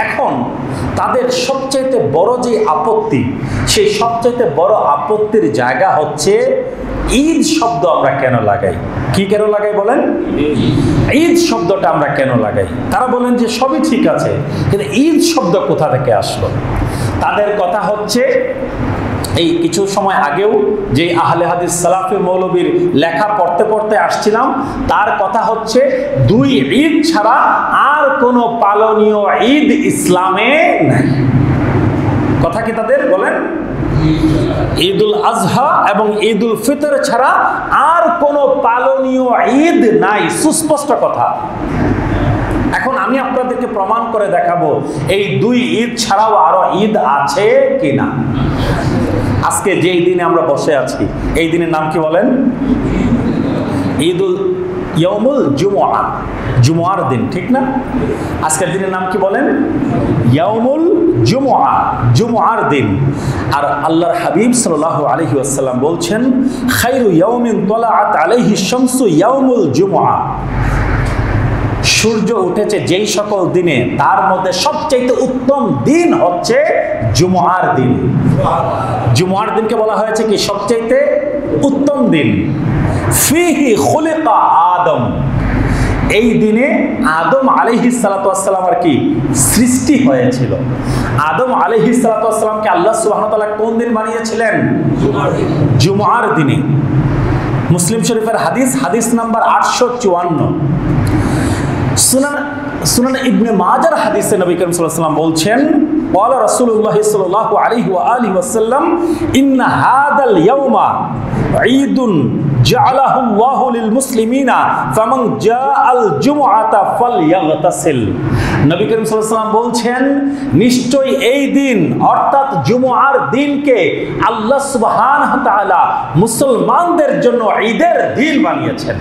এখন তাদের সবচাইতে বড় যে আপত্তি, সেই সবচাইতে বড় আপত্তির জায়গা হচ্ছে ঈদ শব্দ আমরা কেন লাগাই। কি কেন লাগাই বলেন? ঈদ শব্দটা আমরা কেন লাগাই? তারা বলেন যে সবই ঠিক আছে, কিন্তু ঈদ শব্দ কোথা থেকে আসলো? তাদের কথা হচ্ছে, এই কিছু সময় আগেও যে আহলে হাদিস সালাফি মৌলবীর লেখা পড়তে পড়তে আসছিলাম, তার কথা হচ্ছে দুই ঈদ ছাড়া আর কোনো পালনীয় ঈদ ইসলামে নাই। কথা কি তাদের? বলেন, ঈদুল আজহা এবং ঈদুল ফিতর ছাড়া আর কোনো পালনীয় ঈদ নাই, সুস্পষ্ট কথা। এখন আমি আপনাদেরকে প্রমাণ করে দেখাবো এই দুই ঈদ ছাড়াও আরো ঈদ আছে কিনা। আজকে যেই দিনে আমরা বসে আছি, এই দিনের নাম কি বলেন? ঈদুল ইয়াউমুল জুমআ, জুমআর দিন, ঠিক না? আজকের দিনের নাম কি বলেন? ইয়াউমুল জুমআ, জুমআর দিন। আর আল্লাহর হাবিব সাল্লাল্লাহু আলাইহি ওয়াসাল্লাম বলছেন, খায়রু ইয়াউমিন তালাআত আলাইহি শামসু ইয়াউমুল জুমআ। সূর্য উঠেছে যেই সকল দিনে, তার মধ্যে সবচেয়ে উত্তম দিন হচ্ছে জুমআর দিন। জুমআর দিনকে বলা হয়েছে কি? সবচেয়ে উত্তম দিন। ফিহি খুলিকা আদম, এই দিনে আদম আলাইহিস সালাতু ওয়াস সালাম আর কি সৃষ্টি হয়েছিল। আদম আলাইহিস সালাতু ওয়াস সালামকে আল্লাহ সুবহানাহু ওয়া তাআলা কোন দিন বানিয়েছিলেন? জুমআর দিনে। মুসলিম শরীফের হাদিস, হাদিস নাম্বার 854। সুনান ইবনে মাজার হাদিসে নবী করিম সাল্লাল্লাহু আলাইহি ওয়াসাল্লাম বলছেন, ক্বালা রাসূলুল্লাহ সাল্লাল্লাহু আলাইহি ওয়া আলিহি ওয়াসাল্লাম, ইন্না হাদাল ইয়াউমা ঈদুন জাআলাহু আল্লাহু লিল মুসলিমিনা ফামান জাআল জুমআতা ফালইয়াগতাসিল। নবী করিম সাল্লাল্লাহু আলাইহি ওয়াসাল্লাম বলছেন, নিশ্চয়ই এই দিন অর্থাৎ জুমআর দিনকে আল্লাহ সুবহানাহু ওয়া তাআলা মুসলমানদের জন্য ঈদের দিন বানিয়েছেন।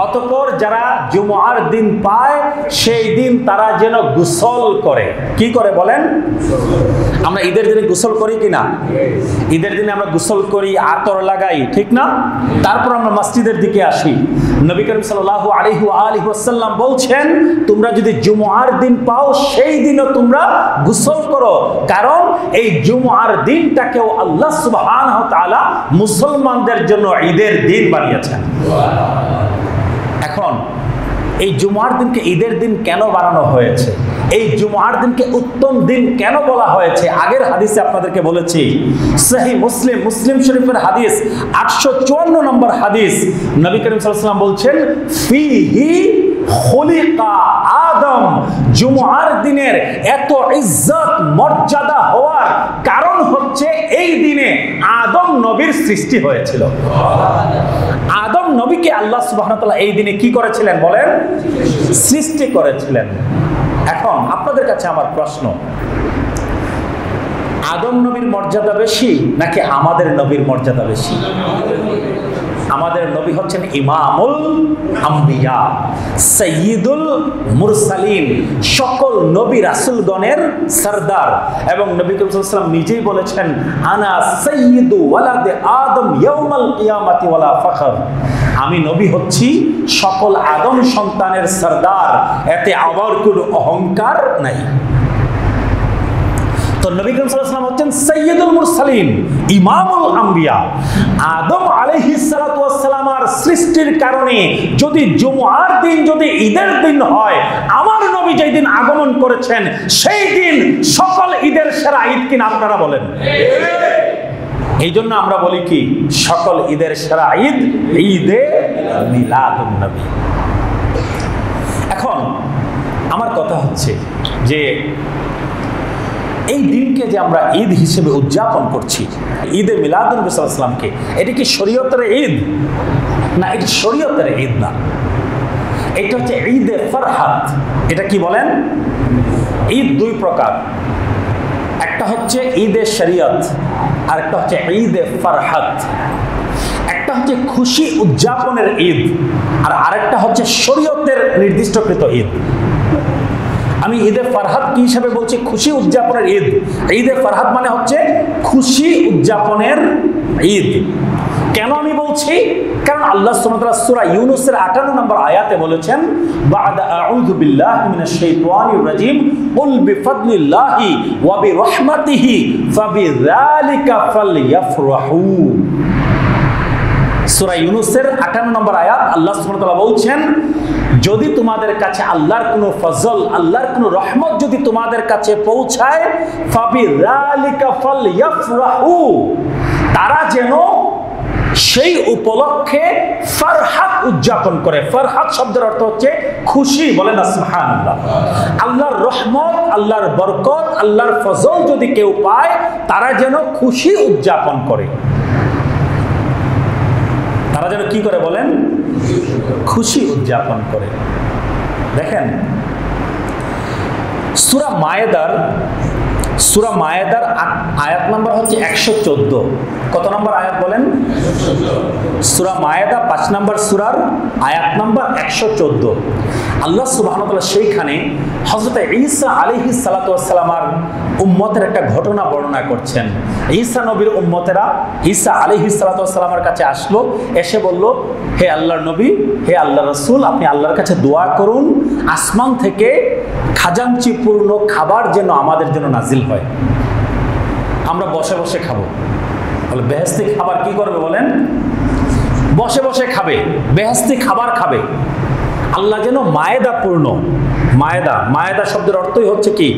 অতঃপর যারা জুমআর দিন পায়, সেই দিন তারা যেন গোসল করে। কি করে বলেন? আমরা ঈদের দিনে গোসল করি কিনা? ঈদের দিনে আমরা গোসল করি, আতর লাগাই, ঠিক না? তারপর আমরা মসজিদের দিকে আসি। নবী করিম সাল্লাল্লাহু আলাইহি ওয়া আলিহি ওয়াসাল্লাম বলছেন, তোমরা যদি জুমআর দিন পাও, সেই দিনও তোমরা গোসল করো, কারণ এই জুমআর দিনটাকেও আল্লাহ সুবহানাহু ওয়া তাআলা মুসলমানদের জন্য ঈদের দিন বানিয়েছেন। এখন এই জুমআর দিনকে ঈদের দিন কেন বানানো হয়েছে? এই জুমআর দিনকে উত্তম দিন কেন বলা হয়েছে? আগের হাদিসে আপনাদেরকে বলেছি, সহিহ মুসলিম, মুসলিম শরীফের হাদিস 854 নম্বর হাদিস, নবী করিম সাল্লাল্লাহু আলাইহি ওয়াসাল্লাম বলছেন, ফিহি খুলিকা আদম। জুমআর দিনের এত ইজ্জত মর্যাদা হওয়ার কারণ হচ্ছে এই দিনে আদম নবীর সৃষ্টি হয়েছিল। আদম নবীকে আল্লাহ সুবহানাহু ওয়া তাআলা এই দিনে কি করেছিলেন বলেন? সৃষ্টি করেছিলেন। এখন আপনাদের কাছে আমার প্রশ্ন, আদম নবীর মর্যাদা বেশি নাকি আমাদের নবীর মর্যাদা বেশি? আমাদের নবী হচ্ছেন ইমামুল আম্বিয়া, সাইয়্যিদুল মুরসালিন, সকল নবী রাসূলগণের সরদার। এবং নবী করিম সাল্লাল্লাহু আলাইহি ওয়াসাল্লাম নিজেই বলেছেন, আনা সাইয়্যিদু ওয়ালাদে আদম ইয়াউমাল কিয়ামাতি ওয়ালা ফখর। আমি নবী হচ্ছি সকল আদম সন্তানের সরদার, এতে আবার কোনো অহংকার নাই। তো নবী করিম সাল্লাল্লাহু আলাইহি ওয়াসাল্লাম হচ্ছেন সাইয়্যিদুল মুরসালিন, ইমামুল আম্বিয়া। আদম আলাইহিস সালাতু ওয়াস সালামের সৃষ্টির কারণে যদি জুমআর দিন যদি ঈদের দিন হয়, আমার নবী যেই দিন আগমন করেছেন সেই দিন সকল ঈদের সেরা ঈদ কিনা আপনারা বলেন? এই জন্য আমরা বলি কি, সকল ঈদের সেরা ঈদ ঈদে মিলাদুন নবী। এখন আমার কথা হচ্ছে যে এই দিনকে যে আমরা ঈদ হিসেবে উদযাপন করছি, ঈদে মিলাদুন নবী সাল্লাল্লাহু আলাইহি ওয়াসাল্লামকে, এটা কি শরীয়তের ঈদ? না, এটা শরীয়তের ঈদ না, এটা হচ্ছে ঈদে ফরহাত। এটা কি বলেন? ঈদ দুই প্রকার, একটা হচ্ছে ঈদে শরীয়ত আর একটা হচ্ছে ঈদে ফরহাত। একটা হচ্ছে খুশি উদযাপনের ঈদ আর আরেকটা হচ্ছে শরীয়তের নির্দিষ্টকৃত ঈদ। আমি ঈদে ফরহাত কি হিসাবে বলছি? খুশি উদযাপনের ঈদ। ঈদে ফরহাত মানে হচ্ছে খুশি উদযাপনের ঈদ। কেন আমি বলছি? কারণ আল্লাহ সুবহানাহু ওয়া তাআলা সূরা ইউনূসের 58 নম্বর আয়াতে বলেছেন, বা'দা আউযু বিল্লাহি মিনাশ শাইতানির রাজীম, কুল বিফাদলিল্লাহি ওয়া বিরহমাতিহি ফাবিযালিকা ফালইফরাহু। সূরা ইউনূসের 58 নম্বর আয়াত, আল্লাহ সুবহানাহু ওয়া তাআলা বলছেন, যদি তোমাদের কাছে আল্লাহর কোনো ফজল, আল্লাহর কোনো রহমত যদি তোমাদের কাছে পৌঁছায়, ফাবিযালিকা ফালইফরাহু, তারা যেন সেই উপলক্ষে ফরহাত উদযাপন করে। ফরহাত শব্দের অর্থ হচ্ছে খুশি, বলেন না সুবহানাল্লাহ। আল্লাহর রহমত, আল্লাহর বরকত, আল্লাহর ফজল যদি কেউ পায়, তারা যেন খুশি উদযাপন করে। তারা যেন কি করে বলেন? খুশি উদযাপন করে। দেখেন সূরা মায়েদার আয়াত নাম্বার হচ্ছে 114। কত নম্বর আয়াত বলেন? সূরা মায়েদা 5 নম্বর সূরার আয়াত নাম্বার 114। আল্লাহ সুবহানাহু ওয়া তাআলা সেইখানে হযরত ঈসা আলাইহিস সালাতু ওয়াস সালামের উম্মতের একটা ঘটনা বর্ণনা করছেন। ঈসা নবীর উম্মতেরা ঈসা আলাইহিস সালাতু ওয়াস সালামের কাছে আসলো, এসে বলল, হে আল্লাহর নবী, হে আল্লাহর রাসূল, আপনি আল্লাহর কাছে দোয়া করুন আসমান থেকে খাজাঞ্চিপূর্ণ খাবার যেন আমাদের জন্য নাজিল হয়, আমরা বসে বসে খাবো। বলে বেহেশতি খাবার কি করবে বলেন? বসে বসে খাবে, বেহেশতি খাবার খাবে। আল্লাহ যেন মায়েদা পূর্ণ, মায়েদা শব্দের অর্থই হচ্ছে কি?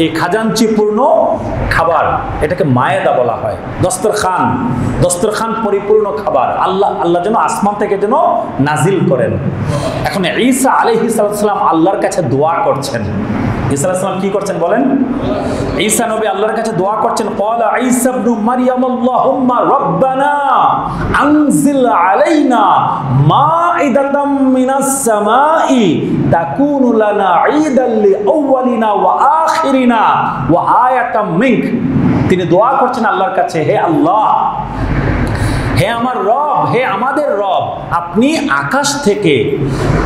এই খাজাঞ্চিপূর্ণ খাবার, এটাকে মায়েদা বলা হয়। দস্তরখান পরিপূর্ণ খাবার আল্লাহ যেন আসমান থেকে যেন নাজিল করেন। এখন ঈসা আলাইহিস সালাম আল্লাহর কাছে দোয়া করছেন। ঈসা আলাইহিস সালাম কি করছেন বলেন? ঈসা নবী আল্লাহর কাছে দোয়া করছেন, ক্বালা ঈসা ইবনু মারইয়াম আল্লাহুম্মা রাব্বানা আনজিল আলাইনা মাইদাতাম মিনাস সামাই তাকুনু লানা ঈদাল লিআউয়ালিনা ওয়া আখিরিনা ওয়া আয়াতাম মিনক। তিনি দোয়া করছেন আল্লাহর কাছে, হে আল্লাহ, হে আমার রব, হে আমাদের রব, আপনি আকাশ থেকে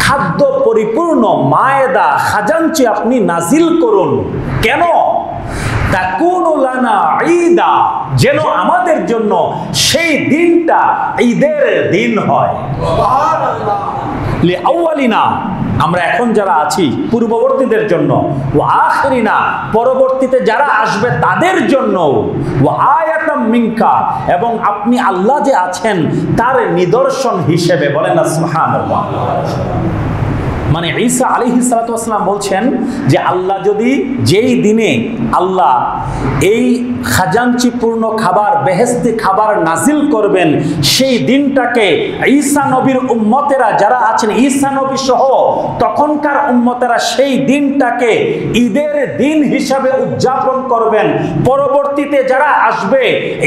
খাদ্য পরিপূর্ণ মায়েদা খাজাঞ্চি আপনি নাজিল করুন। কেন? তাকুনু লানা ঈদা, যেন আমাদের জন্য সেই দিনটা ঈদের দিন হয়। সুবহানাল্লাহ। লিআউয়ালিনা, আমরা এখন যারা আছি পূর্ববর্তীদের জন্য, ওয়া আখিরিনা, পরবর্তীতে যারা আসবে তাদের জন্য, ওয়া আয়াতাম মিনকা, এবং আপনি আল্লাহ যে আছেন তার নিদর্শন হিসেবে, বলেন না সুবহানাল্লাহ। মানে ঈসা আলাইহিস সালাতু ওয়াস সালাম বলছেন যে আল্লাহ যদি যেই দিনে আল্লাহ এই খাজাঞ্চিপূর্ণ খাবার, বেহেশতি খাবার নাজিল করবেন, সেই দিনটাকে ঈসা নবীর উম্মতেরা যারা আছেন, ঈসা নবী সহ তখনকার উম্মতেরা সেই দিনটাকে ঈদের দিন হিসাবে উদযাপন করবেন। পরবর্তীতে যারা আসবে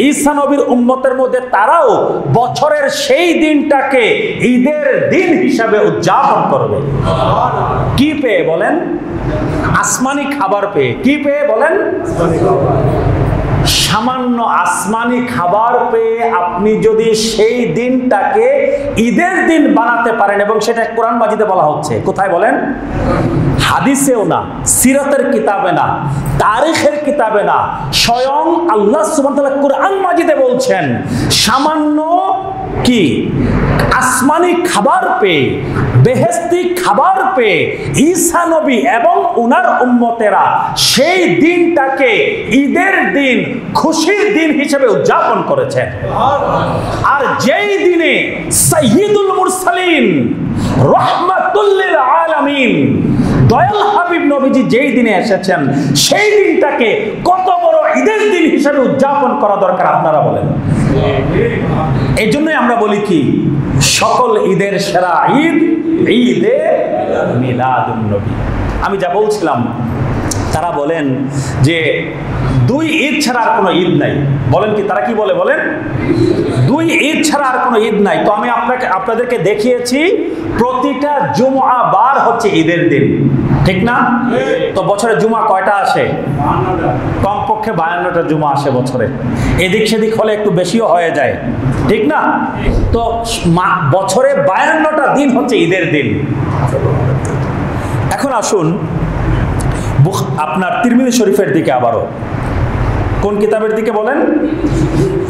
ঈসা নবীর উম্মতের মধ্যে, তারাও বছরের সেই দিনটাকে ঈদের দিন হিসাবে উদযাপন করবে। কি পেয়ে বলেন? আসমানি খাবার পেয়ে। কি পেয়ে বলেন? সামান্য আসমানি খাবার পেয়ে আপনি যদি সেই দিনটাকে ঈদের দিন বানাতে পারেন, এবং সেটা কোরআন মাজিদে বলা হচ্ছে। কোথায় বলেন? হাদিসেও না, সিরাতের কিতাবে না, তারিখের কিতাবে না, স্বয়ং আল্লাহ সুবহানাহু ওয়া তাআলা কোরআন মাজিদে বলছেন, সামান্য কি আসমানি খাবার পেয়ে, বেহেশতি খাবার পেয়ে ঈসা নবী এবং উনার উম্মতেরা সেই দিনটাকে ঈদের দিন, খুশির দিন হিসেবে উদযাপন করেছেন। আর যেই দিনে সাইয়্যিদুল মুরসালিন রাহমাতুল লিল আলামিন, দয়াল হাবিব নবীজি যেই দিনে এসেছেন, সেই দিনটাকে কত বড় ঈদের দিন হিসেবে উদযাপন করা দরকার আপনারা বলেন। এই জন্যই আমরা বলি কি, সকল ঈদের সেরা ঈদ ঈদে মিলাদুন নবী। আমি যা বলছিলাম, তারা বলেন যে দুই ঈদ ছাড়া আর কোনো ঈদ নাই। বলেন কি, তারা কি বলে বলেন? দুই ঈদ ছাড়া আর কোনো ঈদ নাই। তো আমি আপনাদেরকে দেখিয়েছি প্রতিটা জুমআ বার হচ্ছে ঈদের দিন, ঠিক না? তো বছরে জুমা কয়টা আসে? কমপক্ষে 52টা জুমা আসে বছরে। এদিক সেদিক হলে একটু বেশিও হয়ে যায়, ঠিক না? তো বছরে 52টা দিন হচ্ছে ঈদের দিন। এখন আসুন আপনার তিরমিজি শরীফের দিকে আবারও। কোন কিতাবের দিকে বলেন?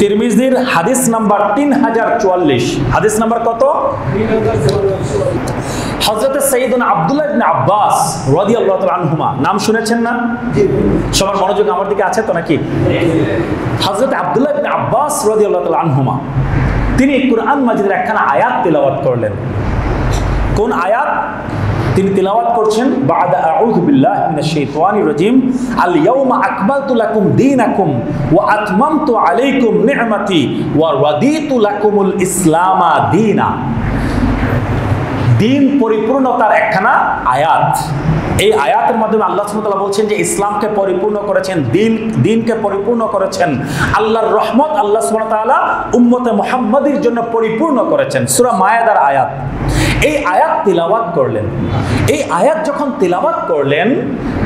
তিরমিজির হাদিস নাম্বার 3044। হাদিস নাম্বার কত? হযরত সাইয়েদনা আব্দুল্লাহ ইবনে আব্বাস রাদিয়াল্লাহু তাআলা আনহুমা, নাম শুনেছেন না? সবার মনোযোগ আমার দিকে আছে তো নাকি? হযরত আব্দুল্লাহ ইবনে আব্বাস রাদিয়াল্লাহু তাআলা আনহুমা তিনি কুরআন মাজিদের একখানা আয়াত তিলাওয়াত করলেন। কোন আয়াত তিনি তিলাওয়াত করছেন? বা'দা আউযু বিল্লাহি মিনাশ শাইতানির রাজীম, আল ইয়াউমা আকমালতু লাকুম দীনাকুম ওয়া আতমামতু আলাইকুম নি'মাতি ওয়া রাদিতু লাকুমুল ইসলামা দীনা। দিন পরিপূর্ণতার একখানা আয়াত। এই আয়াতের মাধ্যমে আল্লাহ সুবহানাহু ওয়া তাআলা বলছেন যে ইসলামকে পরিপূর্ণ করেছেন, দিনকে পরিপূর্ণ করেছেন। আল্লাহর রহমত আল্লাহ সুবহানাহু ওয়া তাআলা উম্মতে মুহাম্মাদির জন্য পরিপূর্ণ করেছেন। সূরা মায়েদার আয়াত। এই আয়াত তিলাওয়াত করলেন। এই আয়াত যখন তিলাওয়াত করলেন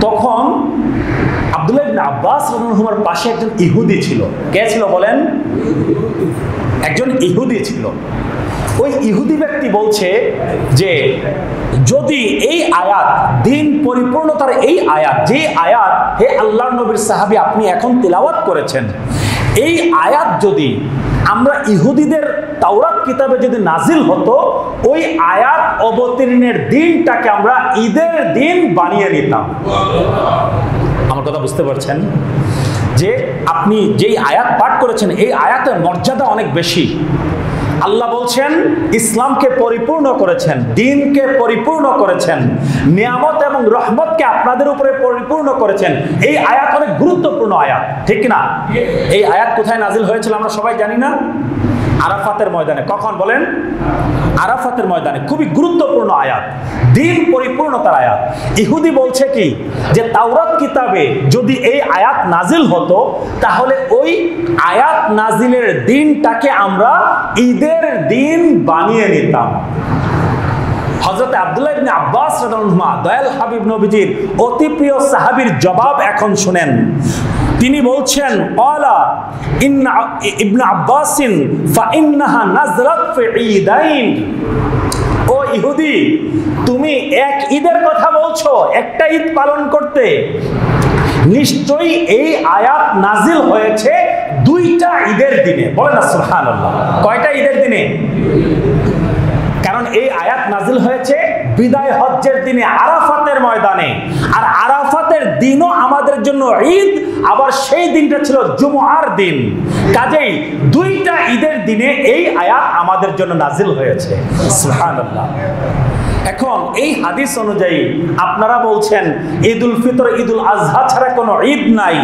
তখন আব্দুল্লাহ ইবনে আব্বাস রাদিয়াল্লাহু আনহুর পাশে একজন ইহুদি ছিল। কে ছিল বলেন? একজন ইহুদি ছিল। ওই ইহুদি ব্যক্তি বলছে যে যদি এই আয়াত, দিন পরিপূর্ণতার এই আয়াত, যে আয়াত হে আল্লাহর নবীর সাহাবী আপনি এখন তিলাওয়াত করেছেন, এই আয়াত যদি আমরা ইহুদিদের তাওরাত কিতাবে যদি নাজিল হতো, ওই আয়াত অবতীর্ণের দিনটাকে আমরা ঈদের দিন বানিয়ে নিতাম। আমার কথা বুঝতে পারছেন? যে আপনি যেই আয়াত পাঠ করেছেন এই আয়াতের মর্যাদা অনেক বেশি। আল্লাহ বলছেন ইসলামকে পরিপূর্ণ করেছেন, দ্বীনকে পরিপূর্ণ করেছেন, নিয়ামত এবং রহমতকে আপনাদের উপরে পরিপূর্ণ করেছেন। এই আয়াত অনেক গুরুত্বপূর্ণ আয়াত, ঠিক না? এই আয়াত কোথায় নাজিল হয়েছিল আমরা সবাই জানি না? আরাফাতের ময়দানে। কখন বলেন? আরাফাতের ময়দানে। খুবই গুরুত্বপূর্ণ আয়াত, দ্বীন পরিপূর্ণতার আয়াত। ইহুদি বলছে কি যে তাওরাত কিতাবে যদি এই আয়াত নাজিল হতো তাহলে ওই আয়াত নাজিলের দিনটাকে আমরা ঈদের দিন বানিয়ে নিতাম। হযরত আব্দুল্লাহ ইবনে আব্বাস রাদিয়াল্লাহু আনহু দয়াল হাবিব নবীজির অতি প্রিয় সাহাবীর জবাব এখন শুনেন। তিনি বলছেন ক্বালা ইন্না ইবনে আব্বাসিন ফাইন্নাহা নাযরাত ফি ঈদাইন। ও ইহুদি, তুমি এক ঈদের কথা বলছো, একটা ঈদ পালন করতে। নিশ্চয়ই এই আয়াত নাজিল হয়েছে দুইটা ঈদের দিনে। বলেন না সুবহানাল্লাহ। কয়টা ঈদের দিনে? কারণ এই আয়াত নাজিল হয়েছে বিদায় হজ্জের দিনে আরাফাতের ময়দানে, আর আরাফাতের দিনও আমাদের জন্য ঈদ, আবার সেই দিনটা ছিল জুমআর দিন। কাজেই দুইটা ঈদের দিনে এই আয়াত আমাদের জন্য নাজিল হয়েছে। সুবহানাল্লাহ। এখন এই হাদিস অনুযায়ী আপনারা বলছেন ঈদুল ফিতর, ঈদুল আজহা ছাড়া কোনো ঈদ নাই।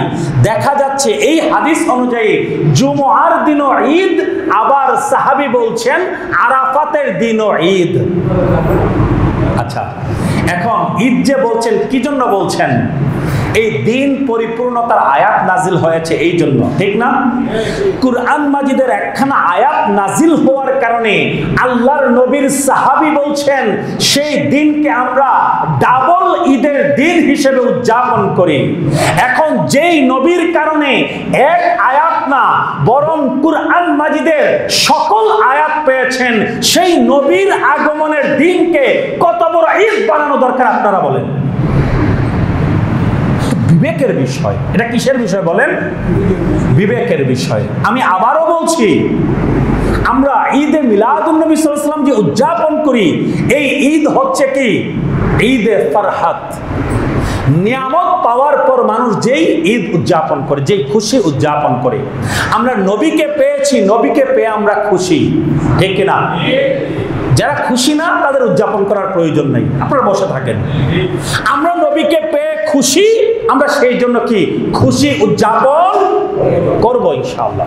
দেখা যাচ্ছে এই হাদিস অনুযায়ী জুমআর দিনও ঈদ, আবার সাহাবী বলছেন আরাফাতের দিনও ঈদ। আচ্ছা, এখন ঈদ যে বলছেন কি জন্য বলছেন? এই দিন পরিপূর্ণতার আয়াত নাজিল হয়েছে এই জন্য, ঠিক না? কুরআন মাজিদের একখানা আয়াত নাজিল হওয়ার কারণে আল্লাহর নবীর সাহাবী বলছেন সেই দিনকে আমরা ডাবল ঈদের দিন হিসেবে উদযাপন করি। এখন যেই নবীর কারণে এক আয়াত না বরং কুরআন মাজিদের সকল আয়াত পেয়েছেন, সেই নবীর আগমনের দিনকে কত বড় ঈদ বানানো দরকার আপনারা বলেন? বিবেকের বিষয়। এটা কিসের বিষয় বলেন? বিবেকের বিষয়। আমি আবারও বলছি, আমরা ঈদে মিলাদুন নবী সাল্লাল্লাহু আলাইহি ওয়াসাল্লাম যে উদযাপন করি, এই ঈদ হচ্ছে কি? ঈদে ফরহাত। নিয়ামত পাওয়ার পর মানুষ যেই ঈদ উদযাপন করে, যেই খুশি উদযাপন করে। আমরা নবীকে পেয়েছি, নবীকে পেয়ে আমরা খুশি, ঠিক কিনা? যারা খুশি না তাদের উদযাপন করার প্রয়োজন নেই, আপনারা বসে থাকেন। আমরা নবীকে পেয়ে খুশি, আমরা সেই জন্য কি খুশি উদযাপন করব ইনশাআল্লাহ।